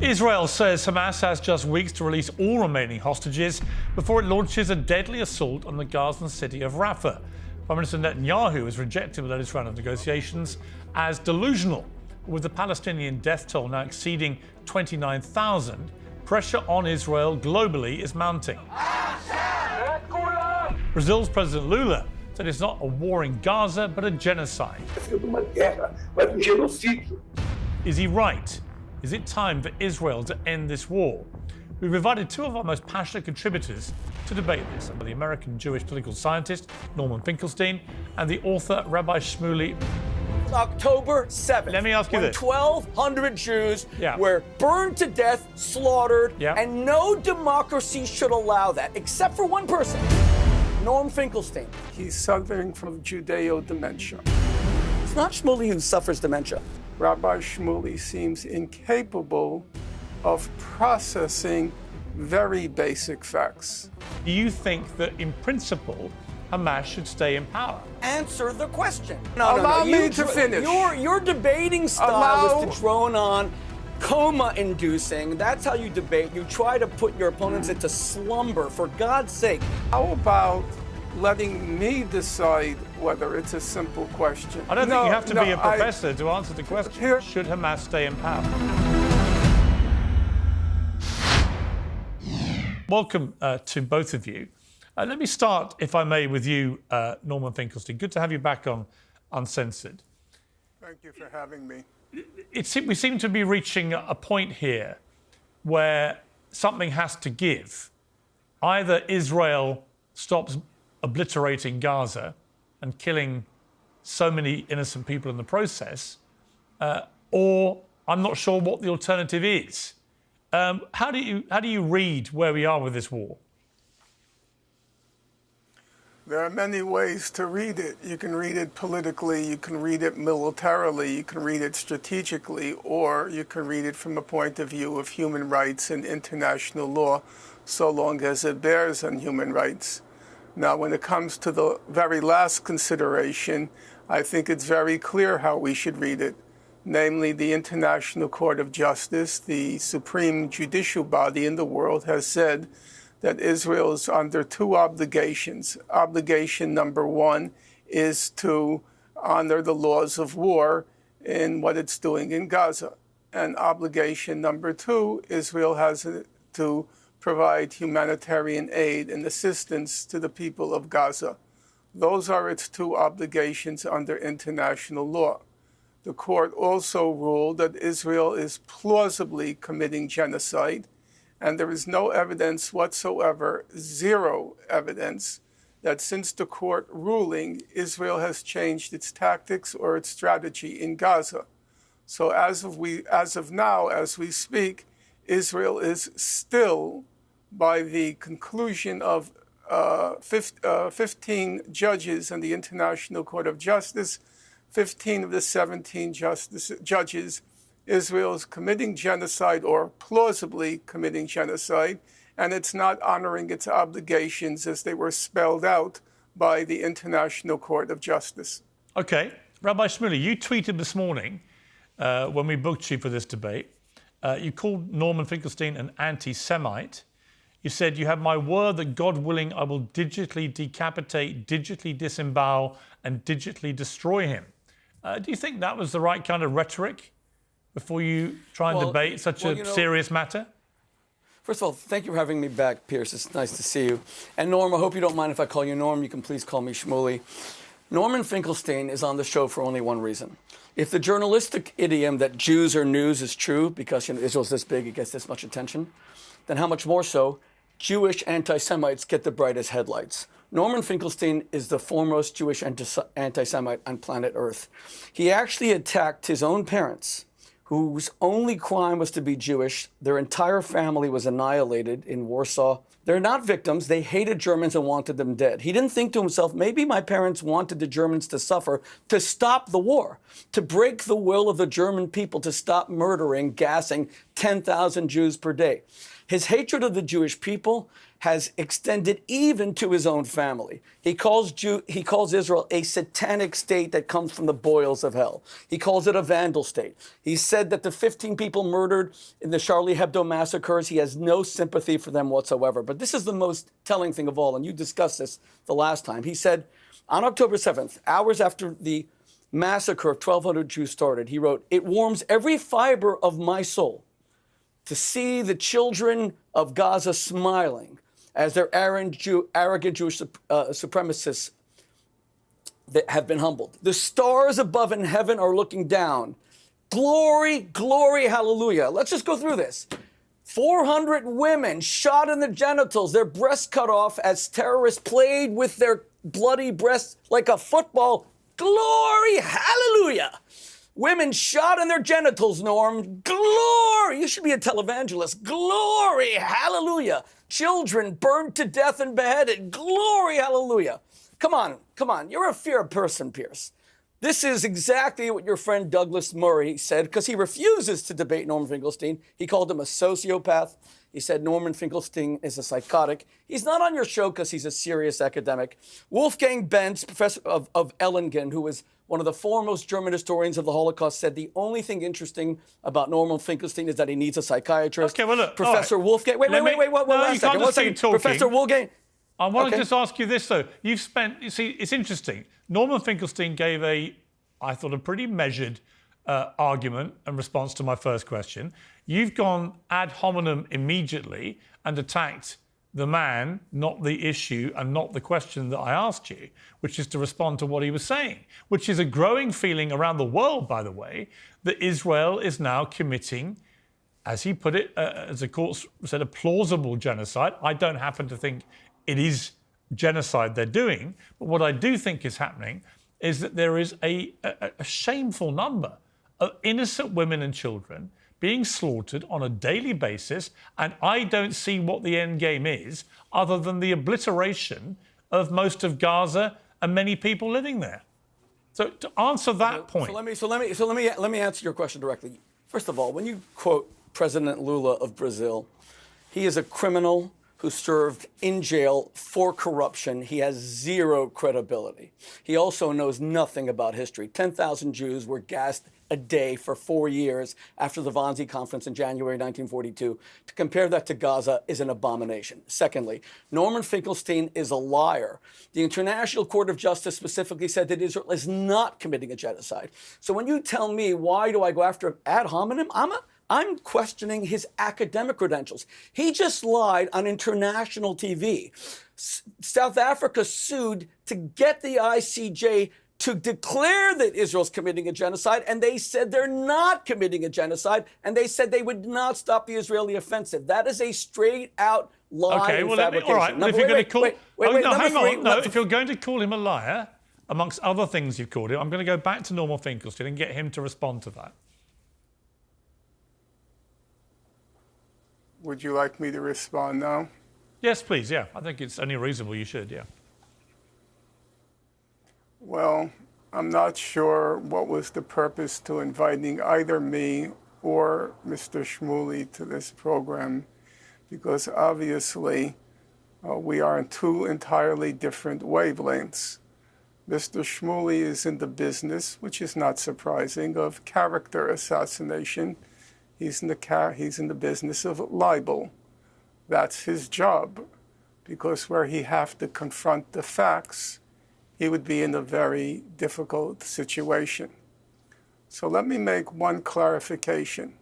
Israel says Hamas has just weeks to release all remaining hostages before it launches a deadly assault on the Gazan city of Rafah. Prime Minister Netanyahu has rejected the latest round of negotiations as delusional. With the Palestinian death toll now exceeding 29,000, pressure on Israel globally is mounting. Brazil's President Lula said it's not a war in Gaza, but a genocide. Is he right? Is it time for Israel to end this war? We've invited two of our most passionate contributors to debate this, the American Jewish political scientist Norman Finkelstein and the author Rabbi Shmuley. October 7th. Let me ask you this. 1,200 Jews were burned to death, slaughtered, and no democracy should allow that, except for one person, Norm Finkelstein. He's suffering from Judeo-dementia. It's not Shmuley who suffers dementia. Rabbi Shmuley seems incapable of processing very basic facts. Do you think that, in principle, Hamas should stay in power? Answer the question. Allow me to finish. Your debating style is to drone on, coma-inducing. That's how you debate. You try to put your opponents into slumber, for God's sake. How about letting me decide whether it's a simple question? I don't think you have to be a professor to answer the question. Should Hamas stay in power? Welcome to both of you. Let me start, if I may, with you, Norman Finkelstein. Good to have you back on Uncensored. Thank you for having me. We seem to be reaching a point here where something has to give. Either Israel stops obliterating Gaza and killing so many innocent people in the process, or I'm not sure what the alternative is. How do you read where we are with this war? There are many ways to read it. You can read it politically, you can read it militarily, you can read it strategically, or you can read it from a point of view of human rights and international law, so long as it bears on human rights. Now, when it comes to the very last consideration, I think it's very clear how we should read it. Namely, the International Court of Justice, the supreme judicial body in the world, has said that Israel is under two obligations. Obligation number one is to honor the laws of war in what it's doing in Gaza. And obligation number two, Israel has to provide humanitarian aid and assistance to the people of Gaza. Those are its two obligations under international law. The court also ruled that Israel is plausibly committing genocide, and there is no evidence whatsoever, zero evidence, that since the court ruling, Israel has changed its tactics or its strategy in Gaza. So as of now, as we speak, Israel is still, by the conclusion of 15 judges in the International Court of Justice, 15 of the 17 judges, Israel is committing genocide or plausibly committing genocide, and it's not honoring its obligations as they were spelled out by the International Court of Justice. Okay. Rabbi Shmuley, you tweeted this morning when we booked you for this debate. You called Norman Finkelstein an anti-Semite. You said, "You have my word that, God willing, I will digitally decapitate, digitally disembowel, and digitally destroy him." Do you think that was the right kind of rhetoric before you try and debate such a serious matter? First of all, thank you for having me back, Piers. It's nice to see you. And Norm, I hope you don't mind if I call you Norm. You can please call me Shmuley. Norman Finkelstein is on the show for only one reason. If the journalistic idiom that Jews are news is true, because Israel's this big, it gets this much attention, then how much more so Jewish anti-Semites get the brightest headlights. Norman Finkelstein is the foremost Jewish anti-Semite on planet Earth. He actually attacked his own parents, whose only crime was to be Jewish. Their entire family was annihilated in Warsaw, They're not victims. They hated Germans and wanted them dead. He didn't think to himself, maybe my parents wanted the Germans to suffer to stop the war, to break the will of the German people, to stop murdering, gassing 10,000 Jews per day. His hatred of the Jewish people has extended even to his own family. He calls Israel a satanic state that comes from the boils of hell. He calls it a vandal state. He said that the 15 people murdered in the Charlie Hebdo massacres, he has no sympathy for them whatsoever. But this is the most telling thing of all, and you discussed this the last time. He said, on October 7th, hours after the massacre of 1,200 Jews started, he wrote, "It warms every fiber of my soul to see the children of Gaza smiling as their arrogant Jewish supremacists that have been humbled. The stars above in heaven are looking down. Glory, glory, hallelujah." Let's just go through this. 400 women shot in the genitals, their breasts cut off as terrorists played with their bloody breasts like a football. Glory, hallelujah. Women shot in their genitals, Norm. Glory. You should be a televangelist. Glory. Hallelujah. Children burned to death and beheaded. Glory. Hallelujah. Come on. Come on. You're a fair person, Piers. This is exactly what your friend Douglas Murray said, because he refuses to debate Norman Finkelstein. He called him a sociopath. He said Norman Finkelstein is a psychotic. He's not on your show because he's a serious academic. Wolfgang Benz, professor of Ellingen, who was one of the foremost German historians of the Holocaust, said the only thing interesting about Norman Finkelstein is that he needs a psychiatrist. Okay, well, look. Professor Wolfgang. Wait, one second. Professor Wolfgang. I want to just ask you this, though. You see, it's interesting. Norman Finkelstein gave I thought, a pretty measured argument and response to my first question. You've gone ad hominem immediately and attacked the man, not the issue, and not the question that I asked you, which is to respond to what he was saying, which is a growing feeling around the world, by the way, that Israel is now committing, as he put it, as the court said, a plausible genocide. I don't happen to think it is genocide they're doing, but what I do think is happening is that there is a shameful number of innocent women and children being slaughtered on a daily basis, and I don't see what the end game is other than the obliteration of most of Gaza and many people living there. So to answer that point, so let me answer your question directly. First of all, when you quote President Lula of Brazil, he is a criminal who served in jail for corruption. He has zero credibility. He also knows nothing about history. 10,000 Jews were gassed a day for 4 years after the Wannsee Conference in January 1942. To compare that to Gaza is an abomination. Secondly, Norman Finkelstein is a liar. The International Court of Justice specifically said that Israel is not committing a genocide. So when you tell me, why do I go after him ad hominem, I'm questioning his academic credentials. He just lied on international TV. South Africa sued to get the ICJ to declare that Israel's committing a genocide, and they said they're not committing a genocide, and they said they would not stop the Israeli offensive. That is a straight-out lie and fabrication. All right, well, if you're going to call... if you're going to call him a liar, amongst other things you've called him, I'm going to go back to Norman Finkelstein and get him to respond to that. Would you like me to respond now? Yes, please, yeah. I think it's only reasonable you should, yeah. Well, I'm not sure what was the purpose to inviting either me or Mr. Shmuley to this program, because obviously we are on two entirely different wavelengths. Mr. Shmuley is in the business, which is not surprising, of character assassination. He's in the business of libel. That's his job, because where he have to confront the facts, he would be in a very difficult situation. So let me make one clarification.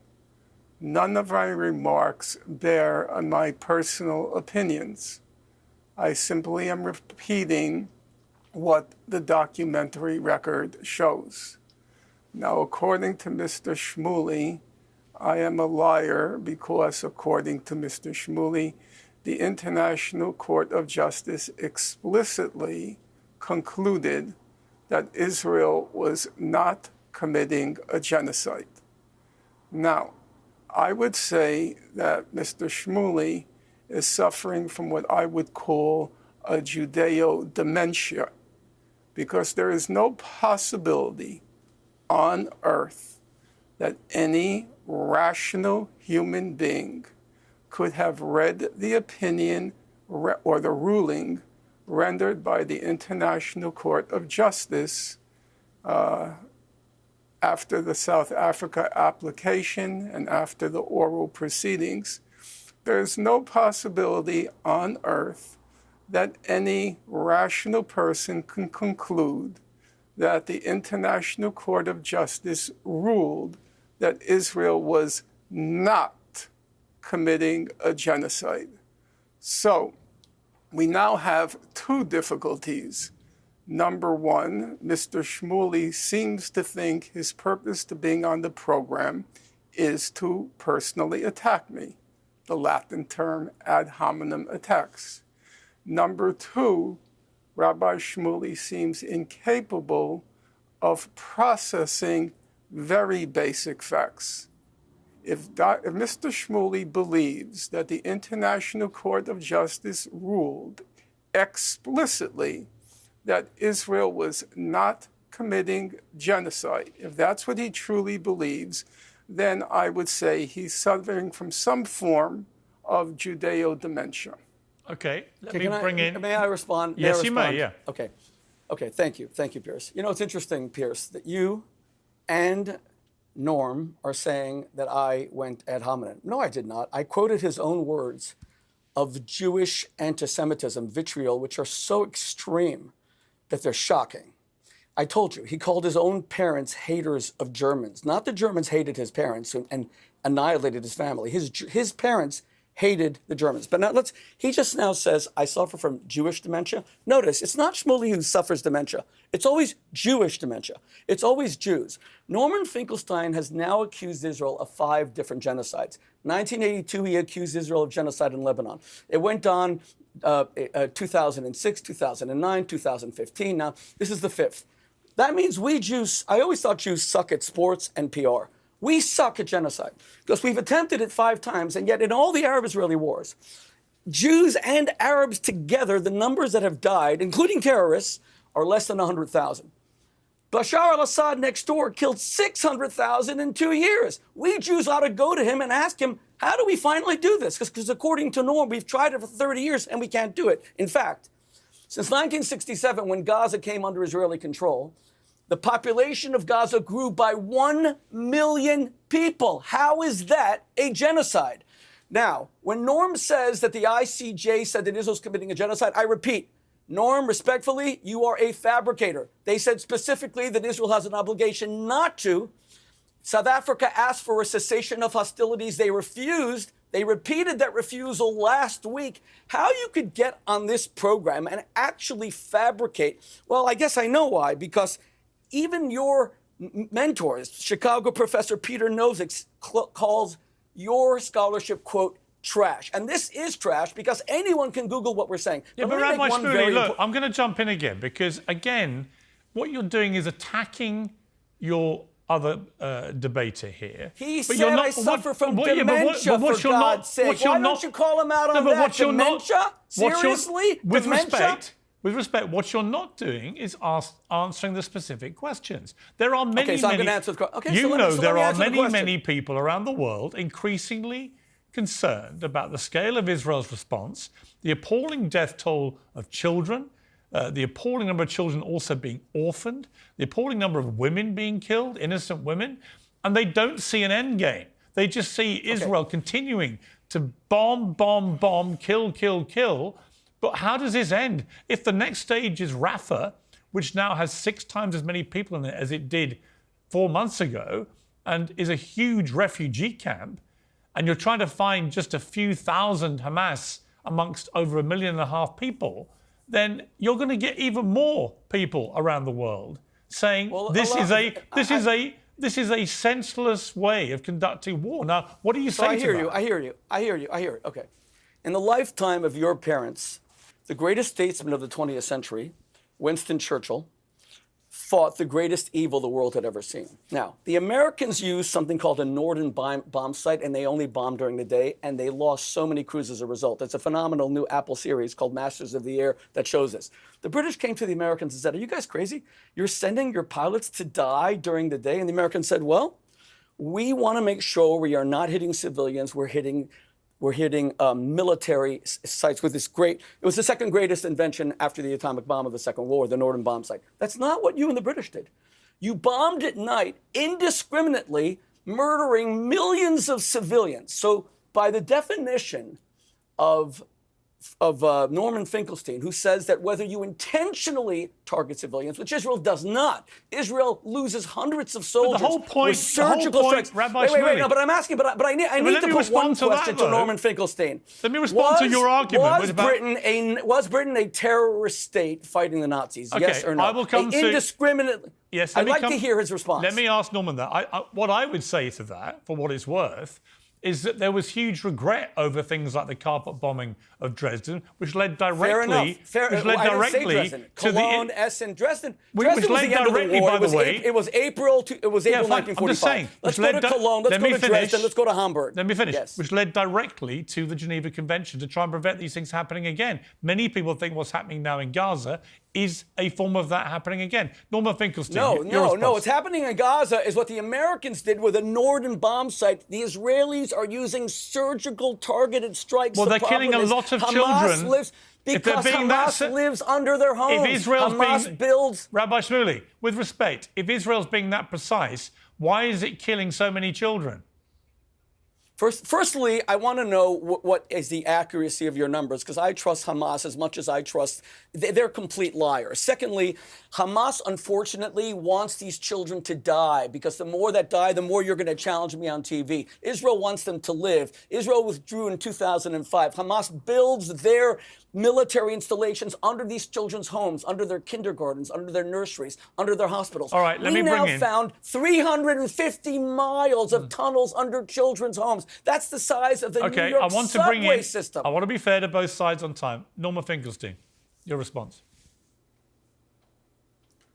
None of my remarks bear on my personal opinions. I simply am repeating what the documentary record shows. Now, according to Mr. Shmuley, I am a liar because, according to Mr. Shmuley, the International Court of Justice explicitly concluded that Israel was not committing a genocide. Now, I would say that Mr. Shmuley is suffering from what I would call a Judeo-dementia, because there is no possibility on earth that any rational human being could have read the opinion or the ruling rendered by the International Court of Justice after the South Africa application and after the oral proceedings. There's no possibility on earth that any rational person can conclude that the International Court of Justice ruled that Israel was not committing a genocide. So we now have two difficulties. Number one, Mr. Shmuley seems to think his purpose to being on the program is to personally attack me, the Latin term ad hominem attacks. Number two, Rabbi Shmuley seems incapable of processing very basic facts. If Mr. Shmuley believes that the International Court of Justice ruled explicitly that Israel was not committing genocide, if that's what he truly believes, then I would say he's suffering from some form of Judeo-dementia. Okay, let me bring in... May I respond? Yes, you may, yeah. Okay, thank you, Piers. You know, it's interesting, Piers, that you and Norm are saying that I went ad hominem. No, I did not. I quoted his own words of Jewish anti-Semitism, vitriol, which are so extreme that they're shocking. I told you, he called his own parents haters of Germans. Not the Germans hated his parents and annihilated his family. His parents hated the Germans. But now he just now says, I suffer from Jewish dementia. Notice, it's not Shmuley who suffers dementia. It's always Jewish dementia. It's always Jews. Norman Finkelstein has now accused Israel of 5 different genocides. 1982, he accused Israel of genocide in Lebanon. It went on 2006, 2009, 2015. Now, this is the 5th. That means we Jews, I always thought Jews suck at sports and PR. We suck at genocide because we've attempted it 5 times, and yet in all the Arab-Israeli wars, Jews and Arabs together, the numbers that have died, including terrorists, are less than 100,000. Bashar al-Assad next door killed 600,000 in 2 years. We Jews ought to go to him and ask him, how do we finally do this? Because according to Norm, we've tried it for 30 years and we can't do it. In fact, since 1967, when Gaza came under Israeli control, the population of Gaza grew by 1 million people. How is that a genocide? Now, when Norm says that the ICJ said that Israel's committing a genocide, I repeat, Norm, respectfully, you are a fabricator. They said specifically that Israel has an obligation not to. South Africa asked for a cessation of hostilities. They refused. They repeated that refusal last week. How you could get on this program and actually fabricate, well, I guess I know why, because even your mentors, Chicago professor Peter Nozick, calls your scholarship, quote, trash. And this is trash because anyone can Google what we're saying. Yeah, but Rabbi Shmuley, look, I'm going to jump in again because, again, what you're doing is attacking your other debater here. He said I suffer from dementia, for God's sake. Why don't you call him out on that? Dementia? Seriously? With respect, what you're not doing is answering the specific questions. There are many, so I'm going to answer the question. There are many people around the world increasingly concerned about the scale of Israel's response, the appalling death toll of children, the appalling number of children also being orphaned, the appalling number of women being killed, innocent women, and they don't see an end game. They just see Israel continuing to bomb, kill. But how does this end? If the next stage is Rafah, which now has 6 times as many people in it as it did 4 months ago, and is a huge refugee camp, and you're trying to find just a few thousand Hamas amongst over 1.5 million people, then you're going to get even more people around the world saying this is a senseless way of conducting war. Now, what do you say to that? I hear you. Okay. In the lifetime of your parents, the greatest statesman of the 20th century, Winston Churchill, fought the greatest evil the world had ever seen. Now, the Americans used something called a Norden bomb sight, and they only bombed during the day, and they lost so many crews as a result. It's a phenomenal new Apple series called Masters of the Air that shows this. The British came to the Americans and said, are you guys crazy? You're sending your pilots to die during the day? And the Americans said, well, we want to make sure we are not hitting civilians. We're hitting military sites with this it was the second greatest invention after the atomic bomb of the Second World War, the Norden bomb sight. That's not what you and the British did. You bombed at night indiscriminately, murdering millions of civilians. So by the definition of Norman Finkelstein, who says that whether you intentionally target civilians, which Israel does not, Israel loses hundreds of soldiers with surgical strikes. Rabbi Wait, no, but I'm asking, but I need to put one question to Norman Finkelstein. Let me respond to your argument. Was Britain a terrorist state fighting the Nazis? Okay, yes or no? I will come to indiscriminately. Yes, I'd like to hear his response. Let me ask Norman that. What I would say to that, for what it's worth, is that there was huge regret over things like the carpet bombing of Dresden, which led directly to Cologne, Essen, Dresden. Which Dresden was led the end of the directly, war. by the way. It was April 1945. I'm just saying, let's go to Cologne. Let's go to Dresden. Let's go to Hamburg. Let me finish. Yes. Which led directly to the Geneva Convention to try and prevent these things happening again. Many people think what's happening now in Gaza is a form of that happening again. Norman Finkelstein. No. What's happening in Gaza is what the Americans did with a Norden bomb site. The Israelis are using surgical targeted strikes. Well, they're killing a lot of children. Because Hamas lives under their homes. If Israel's builds. Rabbi Shmuley, with respect, if Israel's being that precise, why is it killing so many children? Firstly, I want to know what is the accuracy of your numbers, because I trust Hamas as much as I trust. They're complete liars. Secondly, Hamas, unfortunately, wants these children to die, because the more that die, the more you're going to challenge me on TV. Israel wants them to live. Israel withdrew in 2005. Hamas builds their military installations under these children's homes, under their kindergartens, under their nurseries, under their hospitals. All right, we now found 350 miles of tunnels under children's homes. That's the size of the New York subway system. I want to be fair to both sides on time. Norman Finkelstein, your response.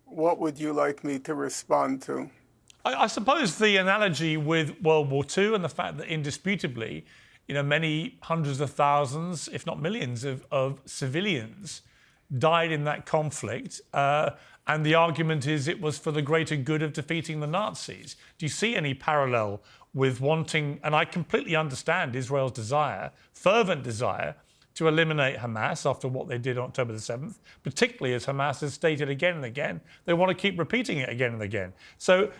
What would you like me to respond to? I suppose the analogy with World War II and the fact that indisputably, many hundreds of thousands, if not millions, of civilians died in that conflict. And the argument is it was for the greater good of defeating the Nazis. Do you see any parallel with wanting, and I completely understand Israel's desire, fervent desire, to eliminate Hamas after what they did on October the 7th, particularly as Hamas has stated again and again, they want to keep repeating it again and again. So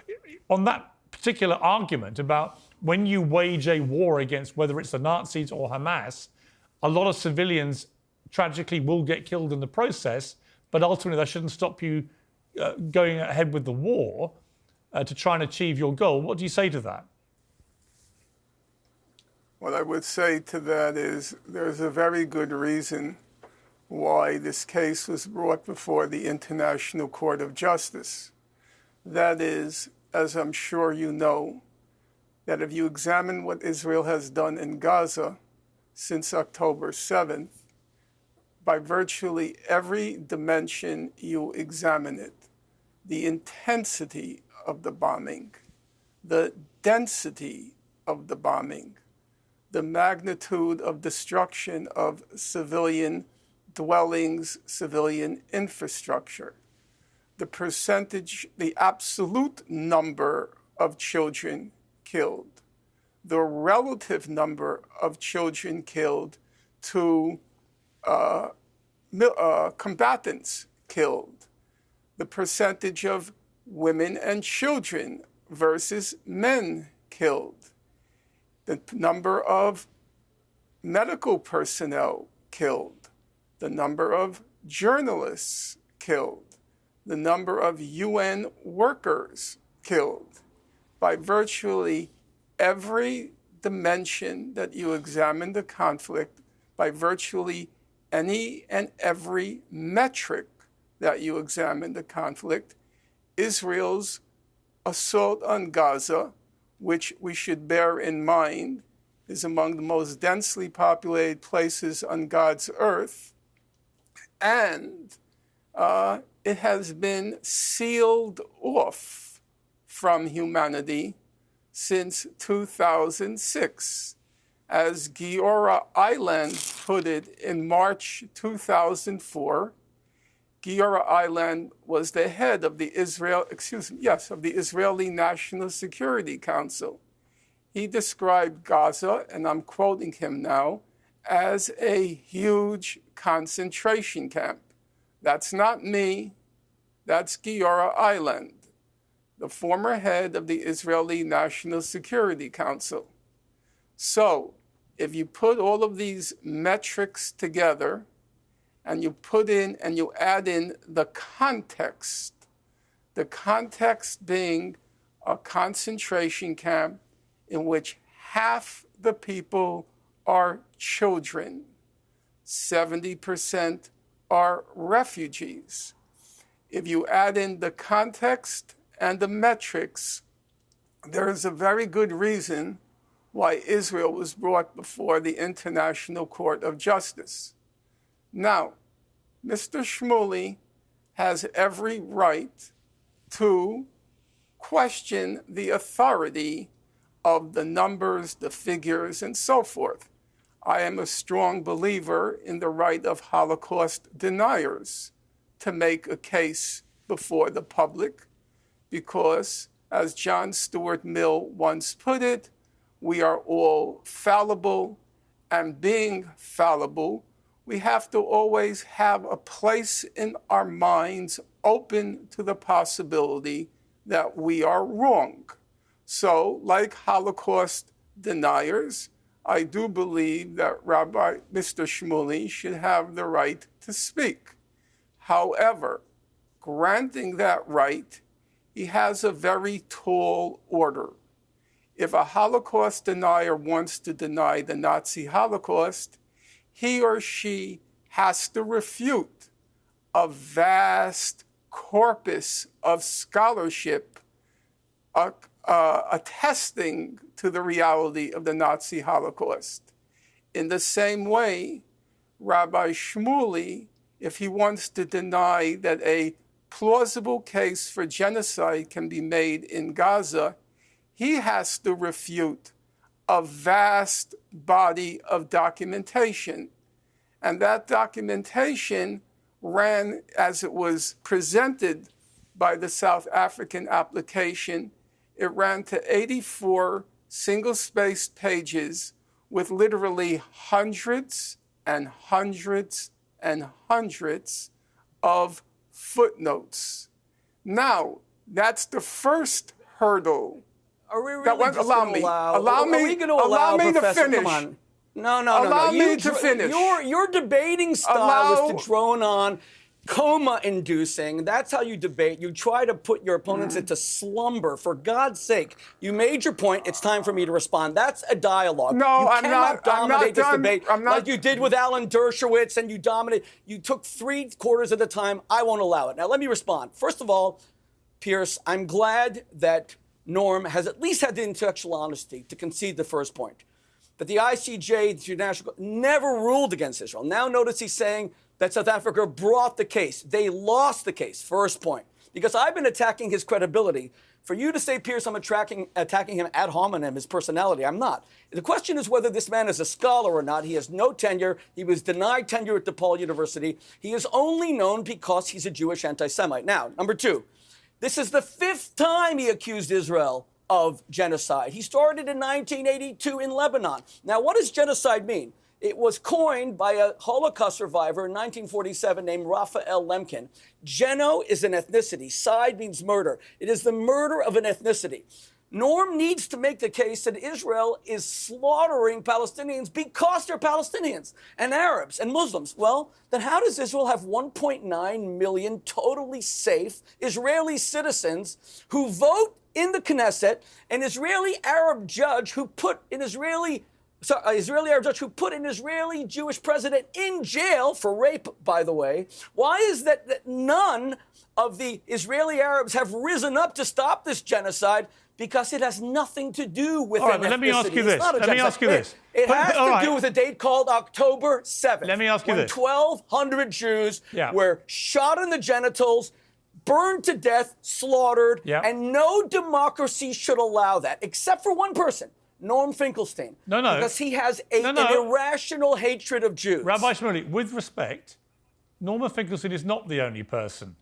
on that particular argument about when you wage a war against whether it's the Nazis or Hamas, a lot of civilians tragically will get killed in the process, but ultimately that shouldn't stop you going ahead with the war to try and achieve your goal. What do you say to that? What I would say to that is there's a very good reason why this case was brought before the International Court of Justice. That is, as I'm sure you know, that if you examine what Israel has done in Gaza since October 7th, by virtually every dimension you examine it, the intensity of the bombing, the density of the bombing, the magnitude of destruction of civilian dwellings, civilian infrastructure, the percentage, the absolute number of children killed, the relative number of children killed to combatants killed, the percentage of women and children versus men killed, the number of medical personnel killed, the number of journalists killed, the number of UN workers killed. By virtually every dimension that you examine the conflict, by virtually any and every metric that you examine the conflict, Israel's assault on Gaza, which we should bear in mind is among the most densely populated places on God's earth, and it has been sealed off from humanity since 2006. As Giora Eiland put it in March 2004, Giora Eiland was the head of the Israeli National Security Council. He described Gaza, and I'm quoting him now, as a huge concentration camp. That's not me, that's Giora Eiland, the former head of the Israeli National Security Council. So, if you put all of these metrics together, and you put in and you add in the context being a concentration camp in which half the people are children, 70% are refugees. If you add in the context and the metrics, there is a very good reason why Israel was brought before the International Court of Justice. Now, Mr. Shmuley has every right to question the authority of the numbers, the figures, and so forth. I am a strong believer in the right of Holocaust deniers to make a case before the public because, as John Stuart Mill once put it, we are all fallible, and being fallible, we have to always have a place in our minds open to the possibility that we are wrong. So, like Holocaust deniers, I do believe that Mr. Shmuley should have the right to speak. However, granting that right, he has a very tall order. If a Holocaust denier wants to deny the Nazi Holocaust, he or she has to refute a vast corpus of scholarship attesting to the reality of the Nazi Holocaust. In the same way, Rabbi Shmuley, if he wants to deny that a plausible case for genocide can be made in Gaza, he has to refute a vast body of documentation. And that documentation ran, as it was presented by the South African application, it ran to 84 single-spaced pages with literally hundreds and hundreds and hundreds of footnotes. Now, that's the first hurdle. Are we really just going to allow me to finish. Come on. No. Allow me to finish. Your debating style is to drone on, coma-inducing. That's how you debate. You try to put your opponents into slumber. For God's sake, you made your point. It's time for me to respond. That's a dialogue. No, you I'm cannot dominate this done. debate like you did with Alan Dershowitz, and you dominated. You took 3/4 of the time. I won't allow it. Now, let me respond. First of all, Piers, I'm glad that Norm has at least had the intellectual honesty to concede the first point, that the ICJ, the International Court, never ruled against Israel. Now notice he's saying that South Africa brought the case. They lost the case, first point. Because I've been attacking his credibility. For you to say, Piers, I'm attacking him ad hominem, his personality, I'm not. The question is whether this man is a scholar or not. He has no tenure. He was denied tenure at DePaul University. He is only known because he's a Jewish anti-Semite. Now, number two, this is the 5th time he accused Israel of genocide. He started in 1982 in Lebanon. Now, what does genocide mean? It was coined by a Holocaust survivor in 1947 named Raphael Lemkin. Geno is an ethnicity. Side means murder. It is the murder of an ethnicity. Norm needs to make the case that Israel is slaughtering Palestinians because they're Palestinians and Arabs and Muslims. Well, then how does Israel have 1.9 million totally safe Israeli citizens who vote in the Knesset, an Israeli Arab judge who put an Israeli Israeli Arab judge who put an Israeli Jewish president in jail for rape, by the way. Why is that none of the Israeli Arabs have risen up to stop this genocide? Because it has nothing to do with all right, but let me ask you this. Let me ask you this. It has to do with a date called October 7th. Let me ask you this. 1,200 Jews were shot in the genitals, burned to death, slaughtered, and no democracy should allow that, except for one person, Norm Finkelstein. No. Because he has an irrational hatred of Jews. Rabbi Shmuley, with respect, Norman Finkelstein is not the only person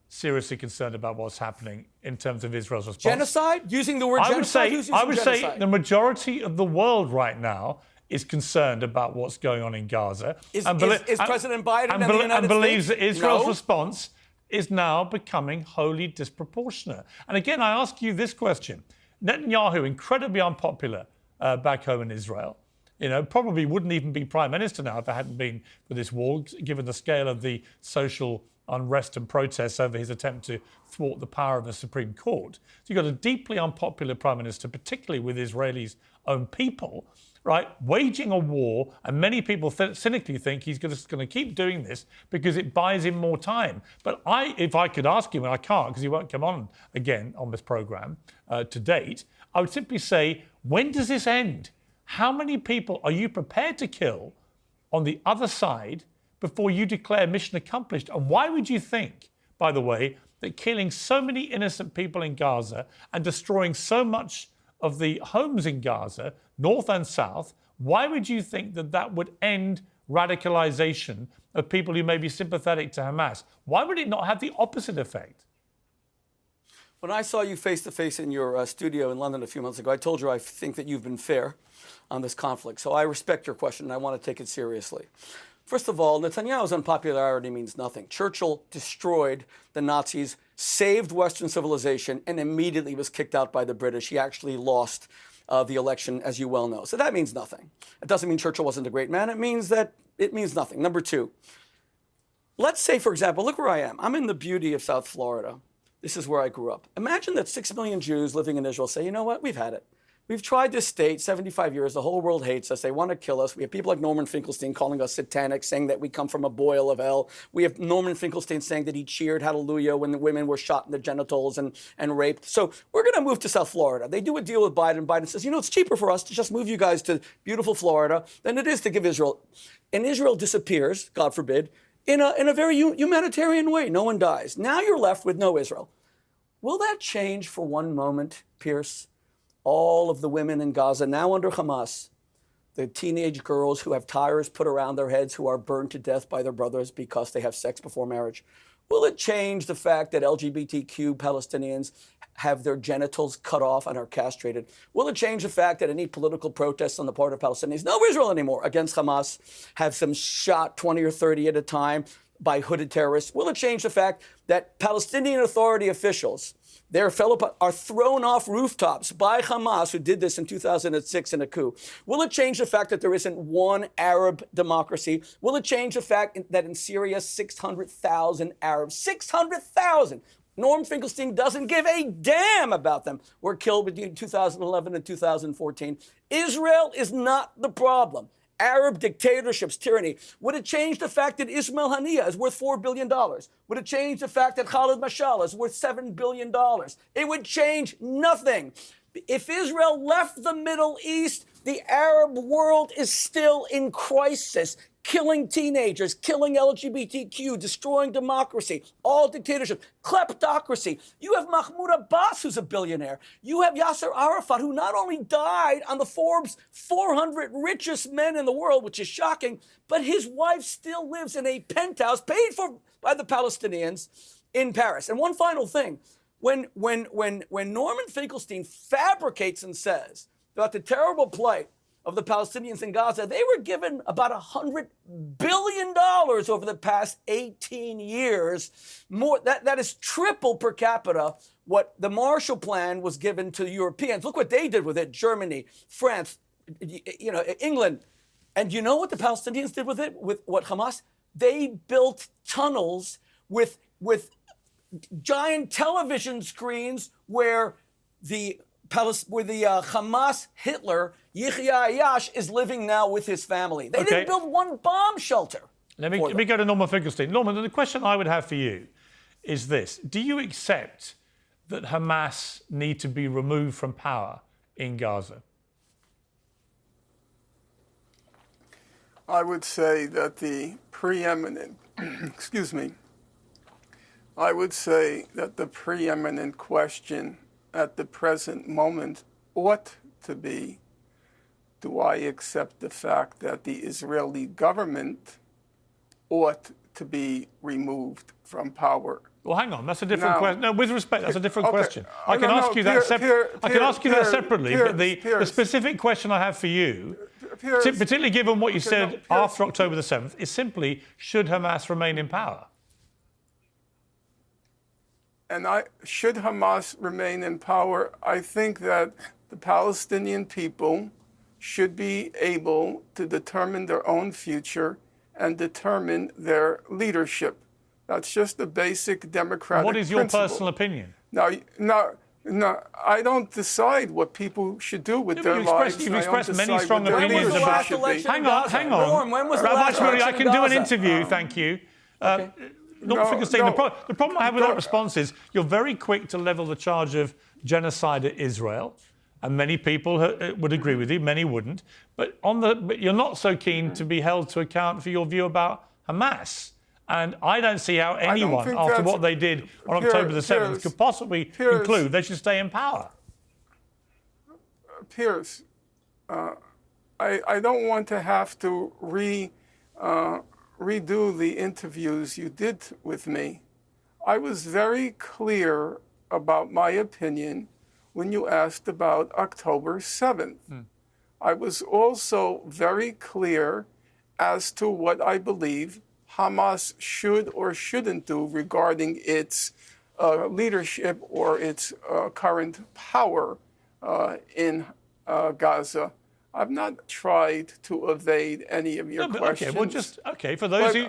seriously concerned about what's happening in terms of Israel's response. Genocide? Using the word genocide? I would say the majority of the world right now is concerned about what's going on in Gaza. Is President Biden and the United and believes States? that Israel's response is now becoming wholly disproportionate. And again, I ask you this question. Netanyahu, incredibly unpopular back home in Israel, probably wouldn't even be prime minister now if it hadn't been for this war, given the scale of the social unrest and protests over his attempt to thwart the power of the Supreme Court. So you've got a deeply unpopular prime minister, particularly with Israelis' own people, right, waging a war, and many people cynically think he's just going to keep doing this because it buys him more time. But if I could ask him, and I can't because he won't come on again on this program to date, I would simply say, when does this end? How many people are you prepared to kill on the other side before you declare mission accomplished? And why would you think, by the way, that killing so many innocent people in Gaza and destroying so much of the homes in Gaza, north and south, why would you think that that would end radicalization of people who may be sympathetic to Hamas? Why would it not have the opposite effect? When I saw you face-to-face in your studio in London a few months ago, I told you I think that you've been fair on this conflict. So I respect your question, and I want to take it seriously. First of all, Netanyahu's unpopularity means nothing. Churchill destroyed the Nazis, saved Western civilization, and immediately was kicked out by the British. He actually lost the election, as you well know. So that means nothing. It doesn't mean Churchill wasn't a great man. It means nothing. Number two, let's say, for example, look where I am. I'm in the beauty of South Florida. This is where I grew up. Imagine that 6 million Jews living in Israel say, you know what, we've had it. We've tried this state 75 years. The whole world hates us. They want to kill us. We have people like Norman Finkelstein calling us satanic, saying that we come from a boil of hell. We have Norman Finkelstein saying that he cheered hallelujah when the women were shot in the genitals and raped. So we're going to move to South Florida. They do a deal with Biden. Biden says, it's cheaper for us to just move you guys to beautiful Florida than it is to give Israel. And Israel disappears, God forbid, in a very humanitarian way. No one dies. Now you're left with no Israel. Will that change for one moment, Piers? All of the women in Gaza now under Hamas, the teenage girls who have tires put around their heads, who are burned to death by their brothers because they have sex before marriage. Will it change the fact that LGBTQ Palestinians have their genitals cut off and are castrated? Will it change the fact that any political protests on the part of Palestinians, no Israel anymore, against Hamas, have them shot 20 or 30 at a time by hooded terrorists? Will it change the fact that Palestinian Authority officials, their fellow are thrown off rooftops by Hamas, who did this in 2006 in a coup? Will it change the fact that there isn't one Arab democracy? Will it change the fact that in Syria, 600,000 Arabs, 600,000, Norm Finkelstein doesn't give a damn about them, were killed between 2011 and 2014? Israel is not the problem. Arab dictatorships, tyranny. Would it change the fact that Ismail Haniyeh is worth $4 billion? Would it change the fact that Khalid Mashal is worth $7 billion? It would change nothing. If Israel left the Middle East, the Arab world is still in crisis. Killing teenagers, killing LGBTQ, destroying democracy, all dictatorship, kleptocracy. You have Mahmoud Abbas, who's a billionaire. You have Yasser Arafat, who not only died on the Forbes 400 richest men in the world, which is shocking, but his wife still lives in a penthouse paid for by the Palestinians in Paris. And one final thing, when Norman Finkelstein fabricates and says about the terrible plight of the Palestinians in Gaza, they were given about $100 billion over the past 18 years. More, that is triple per capita what the Marshall Plan was given to Europeans. Look what they did with it. Germany, France, England. And you know what the Palestinians did with it, with what Hamas? They built tunnels with giant television screens where the Hamas Hitler, Yahya Ayash, is living now with his family. They Okay. didn't build one bomb shelter. Let me go to Norman Finkelstein. Norman, the question I would have for you is this. Do you accept that Hamas need to be removed from power in Gaza? I would say that the preeminent, I would say that the preeminent question at the present moment ought to be, do I accept the fact that the Israeli government ought to be removed from power? Well, hang on. That's a different question. No, with respect, that's a different okay. question. I can ask you that separately. But the specific question I have for you, particularly given what you said after October the 7th, is simply, should Hamas remain in power? And should Hamas remain in power, I think that the Palestinian people should be able to determine their own future and determine their leadership. That's just a basic democratic What is your principle. Personal opinion? No, I don't decide what people should do with their lives. You've expressed many strong what their opinions leadership about. should be. Hang on. Norm, when was the Rabbi last Shmuley, election I in can do an Gaza? interview, thank you. Norman Finkelstein, the problem I have with that response is you're very quick to level the charge of genocide at Israel, and many people would agree with you, many wouldn't. But you're not so keen to be held to account for your view about Hamas. And I don't see how anyone, after what they did on October the 7th, could possibly conclude they should stay in power. Piers, I don't want to have to redo the interviews you did with me. I was very clear about my opinion when you asked about October 7th. I was also very clear as to what I believe Hamas should or shouldn't do regarding its leadership or its current power in Gaza. I've not tried to evade any of your questions. For those who,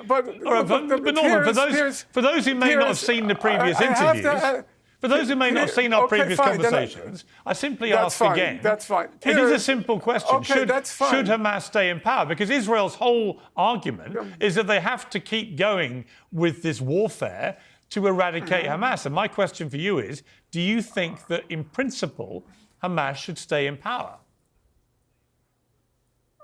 for those who may not have seen the previous interviews, for those who may not have seen our previous conversations, I simply ask again. That's fine. It is a simple question. Should Hamas stay in power? Because Israel's whole argument is that they have to keep going with this warfare to eradicate Hamas. And my question for you is, do you think that in principle Hamas should stay in power?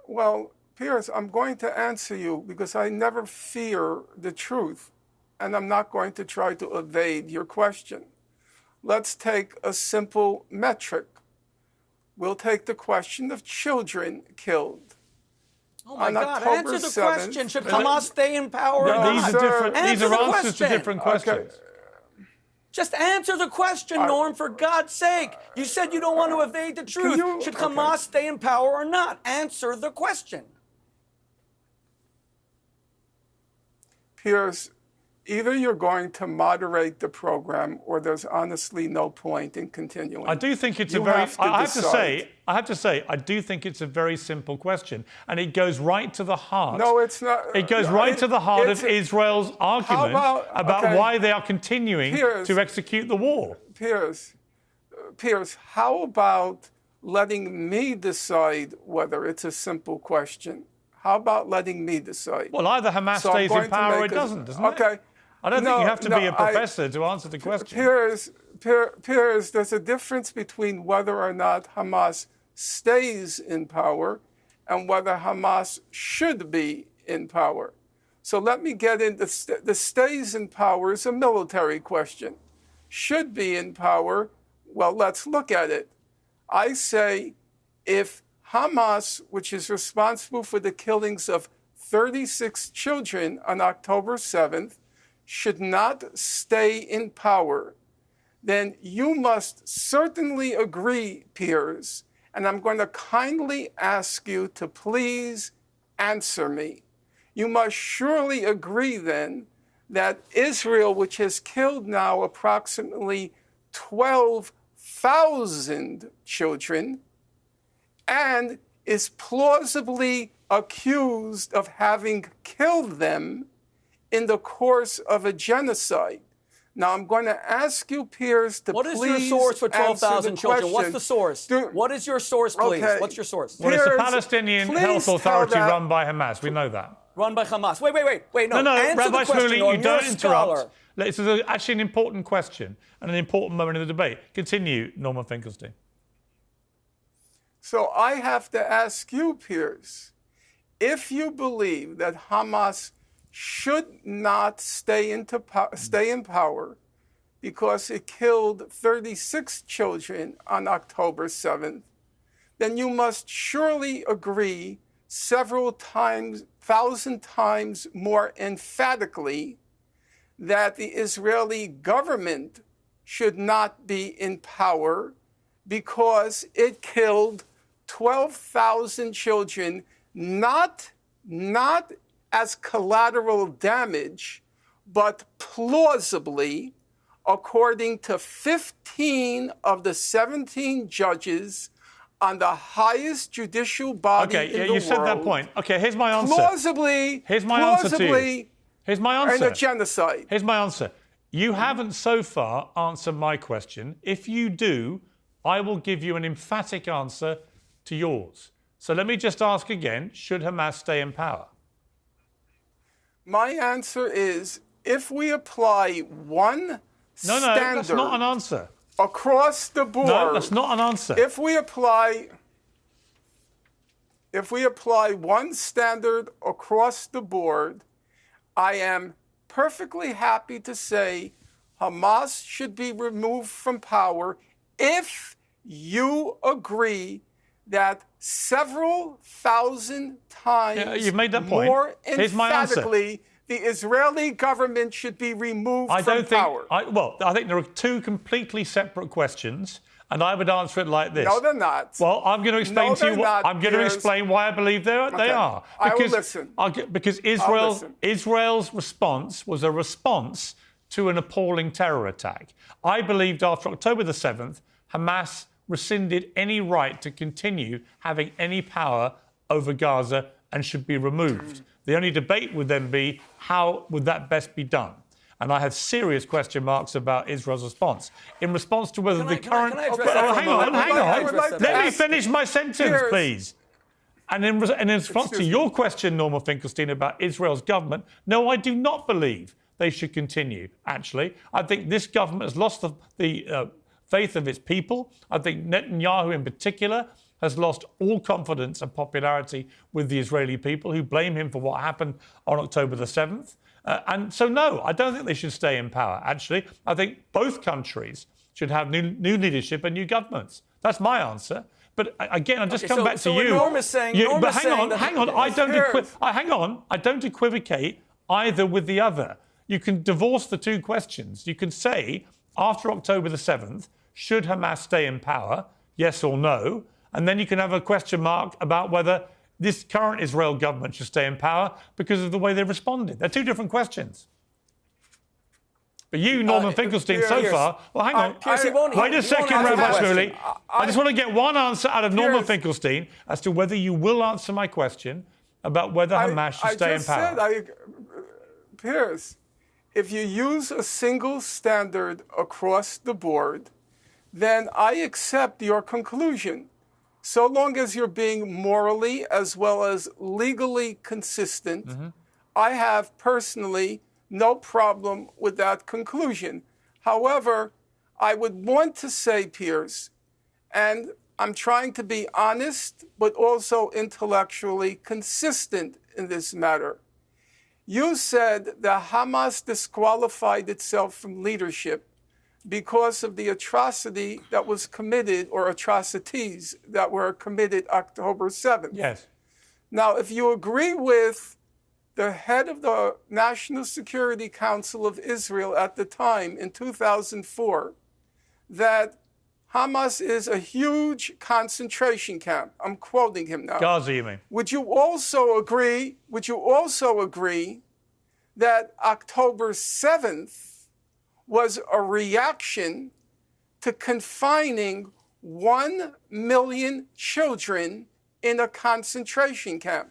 Well, Piers, I'm going to answer you because I never fear the truth, and I'm not going to try to evade your question. Let's take a simple metric. We'll take the question of children killed. Oh my God, answer the question. Should Hamas stay in power or not? These are answers to different questions. Okay. Just answer the question, Norm, for God's sake. You said you don't want to evade the truth. Should Hamas stay in power or not? Answer the question. Piers, either you're going to moderate the program or there's honestly no point in continuing. I do think it's I have to say, I do think it's a very simple question. And it goes right to the heart. No, it's not. It goes right to the heart of Israel's argument about why they are continuing to execute the war. Piers, how about letting me decide whether it's a simple question? How about letting me decide? Well, either Hamas stays in power or it doesn't it? I don't think you have to be a professor to answer the question. Piers, there's a difference between whether or not Hamas stays in power and whether Hamas should be in power. So let me get into the stays in power is a military question. Should be in power, well, let's look at it. I say if Hamas, which is responsible for the killings of 36 children on October 7th, should not stay in power, then you must certainly agree, Piers, and I'm going to kindly ask you to please answer me. You must surely agree then that Israel, which has killed now approximately 12,000 children and is plausibly accused of having killed them in the course of a genocide, Now, I'm going to ask you, Piers, to What please is your source for 12,000 children? question. What's the source? What is your source, please? Okay. What's your source? Well, it's the Piers, Palestinian please Health tell Authority that- run by Hamas. We know that. Run by Hamas. Wait. No, No, answer Rabbi the question, Shmuley, Norm. you You're don't a scholar. interrupt. This is actually an important question and an important moment in the debate. Continue, Norman Finkelstein. So I have to ask you, Piers, if you believe that Hamas should not stay in power because it killed 36 children on October 7th, then you must surely agree several times, 1,000 times more emphatically that the Israeli government should not be in power because it killed 12,000 children, not as collateral damage, but plausibly, according to 15 of the 17 judges on the highest judicial body in the world. Okay, you said that point. Okay, here's my answer. Plausibly, Here's my answer to you. Here's my answer. And a genocide. Here's my answer. You haven't so far answered my question. If you do, I will give you an emphatic answer to yours. So let me just ask again, should Hamas stay in power? My answer is, if we apply one No, standard that's not an answer. across the board. No, that's not an answer. If we apply one standard across the board, I am perfectly happy to say Hamas should be removed from power if you agree that several thousand times you've made that point. more Here's my answer. emphatically the Israeli government should be removed from power. I think there are two completely separate questions, and I would answer it like this. No, they're not. Well, I'm going to explain to you. I'm going to Piers. explain why I believe they are. I will listen. Because listen. Israel's response was a response to an appalling terror attack. I believed after October the 7th, Hamas rescinded any right to continue having any power over Gaza and should be removed. The only debate would then be how would that best be done? And I have serious question marks about Israel's response. In response to whether the current... Can I address that for a hang moment? on. Let me finish my sentence, Piers. please. And in response to your question, Norman Finkelstein, about Israel's government, no, I do not believe they should continue, actually. I think this government has lost the faith of its people. I think Netanyahu in particular has lost all confidence and popularity with the Israeli people who blame him for what happened on October the 7th. And so, no, I don't think they should stay in power, actually. I think both countries should have new leadership and new governments. That's my answer. But again, I'll just come back to you. Norm is saying, But hang on. I don't equivocate either with the other. You can divorce the two questions. You can say, after October the 7th, should Hamas stay in power, yes or no? And then you can have a question mark about whether this current Israel government should stay in power because of the way they responded. They're two different questions. But you, Norman Finkelstein, so far... Well, hang on. Piers, Wait a second, Rabbi Shmuley. I just want to get one answer out of Norman Piers. Finkelstein as to whether you will answer my question about whether Hamas should stay in power. Piers, if you use a single standard across the board, then I accept your conclusion. So long as you're being morally as well as legally consistent, I have personally no problem with that conclusion. However, I would want to say, Piers, and I'm trying to be honest, but also intellectually consistent in this matter. You said that Hamas disqualified itself from leadership because of the atrocity that was committed, or atrocities that were committed October 7th. Yes. Now, if you agree with the head of the National Security Council of Israel at the time in 2004, that Hamas is a huge concentration camp. I'm quoting him now. Gaza, you mean? Would you also agree that October 7th was a reaction to confining 1 million children in a concentration camp?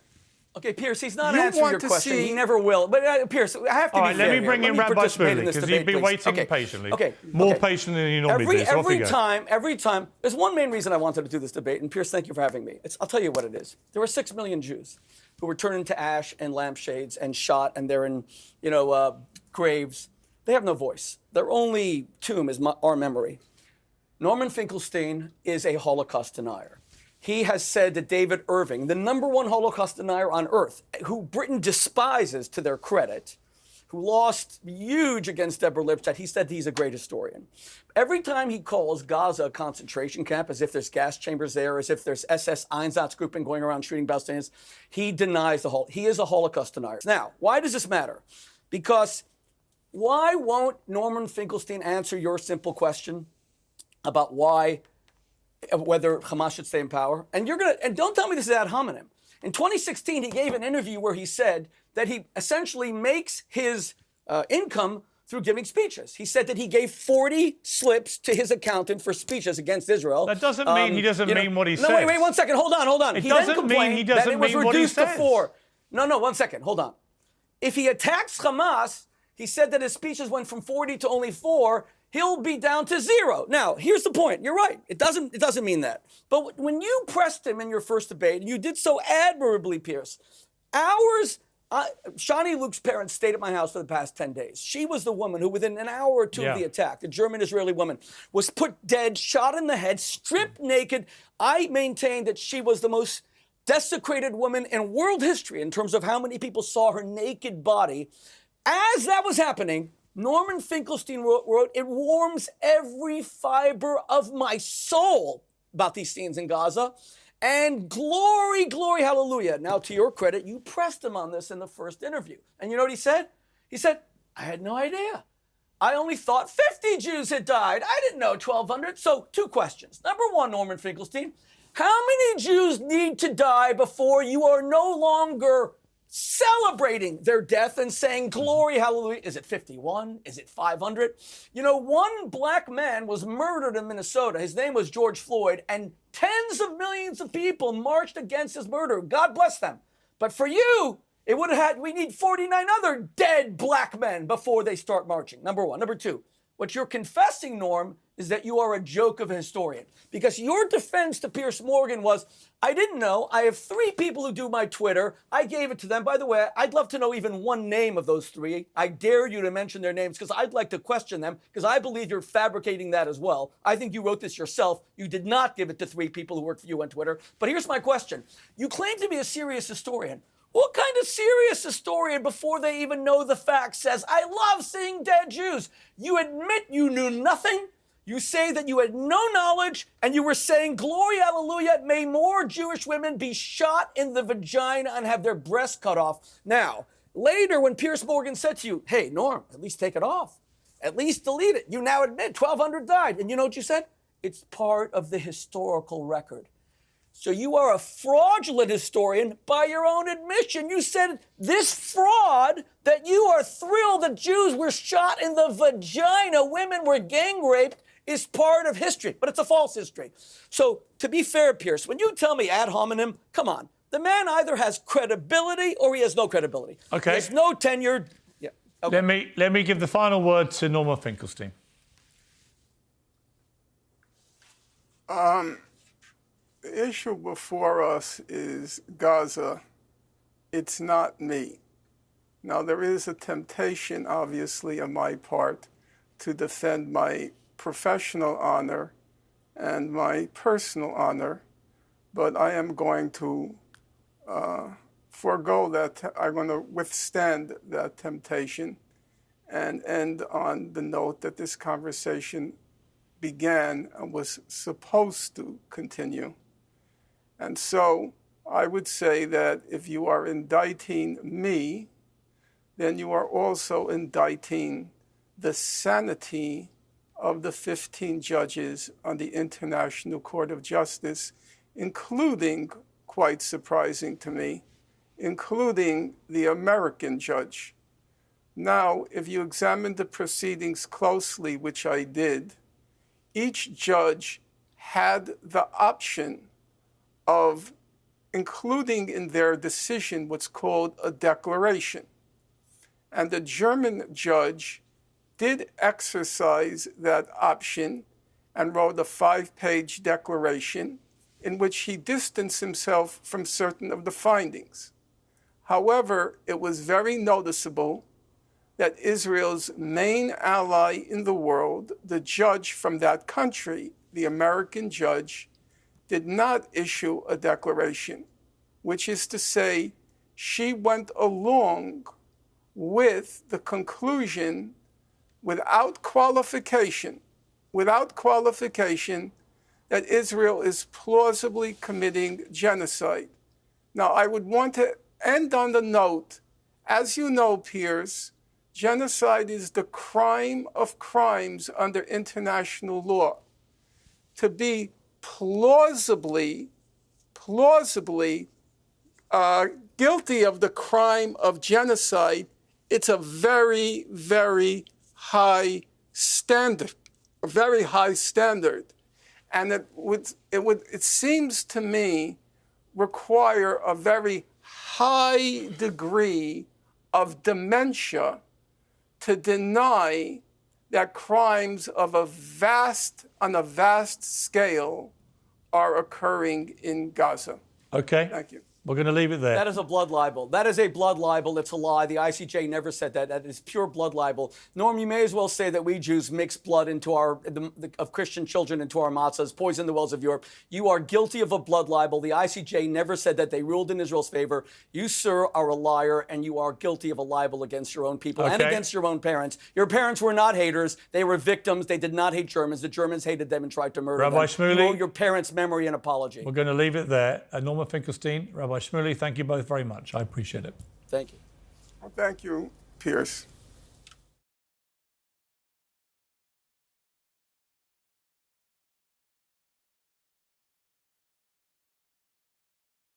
Okay, Piers, he's not You answering want your to question. see- He never will. But Piers, I have to All be right, fair let me here. bring in Rabbi participate in Shmuley, this because debate, he's been please. waiting Okay. patiently. Okay. More okay. patient than you normally do. So off you go. Every time, there's one main reason I wanted to do this debate, and Piers, thank you for having me. I'll tell you what it is. There were 6 million Jews who were turned into ash and lampshades and shot, and they're in, graves. They have no voice. Their only tomb is our memory. Norman Finkelstein is a Holocaust denier. He has said that David Irving, the #1 Holocaust denier on earth, who Britain despises to their credit, who lost huge against Deborah Lipstadt, he said he's a great historian. Every time he calls Gaza a concentration camp, as if there's gas chambers there, as if there's SS Einsatzgruppen going around shooting Palestinians, he denies he is a Holocaust denier. Now, why does this matter? Because why won't Norman Finkelstein answer your simple question about whether Hamas should stay in power? And don't tell me this is ad hominem. In 2016, he gave an interview where he said that he essentially makes his income through giving speeches. He said that he gave 40 slips to his accountant for speeches against Israel. That doesn't mean he doesn't mean what he says. No, wait 1 second. Hold on. It He doesn't then complained mean he doesn't that it was mean what he reduced to says. 4. No, 1 second. Hold on. If he attacks Hamas, he said that his speeches went from 40 to only 4. He'll be down to 0. Now, here's the point. You're right. It doesn't mean that. But when you pressed him in your first debate, and you did so admirably, Piers, Shani Luke's parents stayed at my house for the past 10 days. She was the woman who, within an hour or two of the attack, the German-Israeli woman, was put dead, shot in the head, stripped naked. I maintain that she was the most desecrated woman in world history in terms of how many people saw her naked body. As that was happening, Norman Finkelstein wrote, "It warms every fiber of my soul" about these scenes in Gaza. And glory, glory, hallelujah. Now, to your credit, you pressed him on this in the first interview. And you know what he said? He said, "I had no idea. I only thought 50 Jews had died. I didn't know 1,200. So 2 questions. Number 1, Norman Finkelstein, how many Jews need to die before you are no longer celebrating their death and saying, glory, hallelujah? Is it 51? Is it 500? One black man was murdered in Minnesota. His name was George Floyd, and tens of millions of people marched against his murder. God bless them. But for you, we need 49 other dead black men before they start marching. Number 1. Number 2, what you're confessing, Norm, is that you are a joke of a historian. Because your defense to Piers Morgan was, I didn't know. I have 3 people who do my Twitter. I gave it to them. By the way, I'd love to know even one name of those 3. I dare you to mention their names because I'd like to question them because I believe you're fabricating that as well. I think you wrote this yourself. You did not give it to 3 people who work for you on Twitter. But here's my question. You claim to be a serious historian. What kind of serious historian, before they even know the facts, says, I love seeing dead Jews? You admit you knew nothing. You say that you had no knowledge, and you were saying, glory, hallelujah, may more Jewish women be shot in the vagina and have their breasts cut off. Now, later when Piers Morgan said to you, hey, Norm, at least take it off. At least delete it. You now admit 1,200 died. And you know what you said? It's part of the historical record. So you are a fraudulent historian by your own admission. You said this fraud that you are thrilled that Jews were shot in the vagina, women were gang raped, is part of history, but it's a false history. So to be fair, Piers, when you tell me ad hominem, come on. The man either has credibility or he has no credibility. Okay. He has no tenure. Yeah. Okay. Let me give the final word to Norman Finkelstein. The issue before us is Gaza. It's not me. Now, there is a temptation, obviously, on my part to defend my professional honor and my personal honor, but I am going to forego that. I'm going to withstand that temptation and end on the note that this conversation began and was supposed to continue. And so I would say that if you are indicting me, then you are also indicting the sanity of the 15 judges on the International Court of Justice, including, quite surprising to me, including the American judge. Now, if you examine the proceedings closely, which I did, each judge had the option of including in their decision what's called a declaration. And the German judge did exercise that option and wrote a 5-page declaration in which he distanced himself from certain of the findings. However, it was very noticeable that Israel's main ally in the world, the judge from that country, the American judge, did not issue a declaration, which is to say, she went along with the conclusion without qualification, that Israel is plausibly committing genocide. Now, I would want to end on the note, as you know, Piers, genocide is the crime of crimes under international law. To be plausibly guilty of the crime of genocide, it's a very, very high standard, a very high standard. And it seems to me, require a very high degree of dementia to deny that crimes of on a vast scale are occurring in Gaza. Okay. Thank you. We're going to leave it there. That is a blood libel. That is a blood libel. It's a lie. The ICJ never said that. That is pure blood libel. Norm, you may as well say that we Jews mix blood into of Christian children into our matzahs, poison the wells of Europe. You are guilty of a blood libel. The ICJ never said that. They ruled in Israel's favor. You, sir, are a liar, and you are guilty of a libel against your own people and against your own parents. Your parents were not haters. They were victims. They did not hate Germans. The Germans hated them and tried to murder them. Rabbi Shmuley, you owe your parents' memory an apology. We're going to leave it there. Norman Finkelstein, Rabbi Shmuley, thank you both very much. I appreciate it. Thank you. Well, thank you, Piers.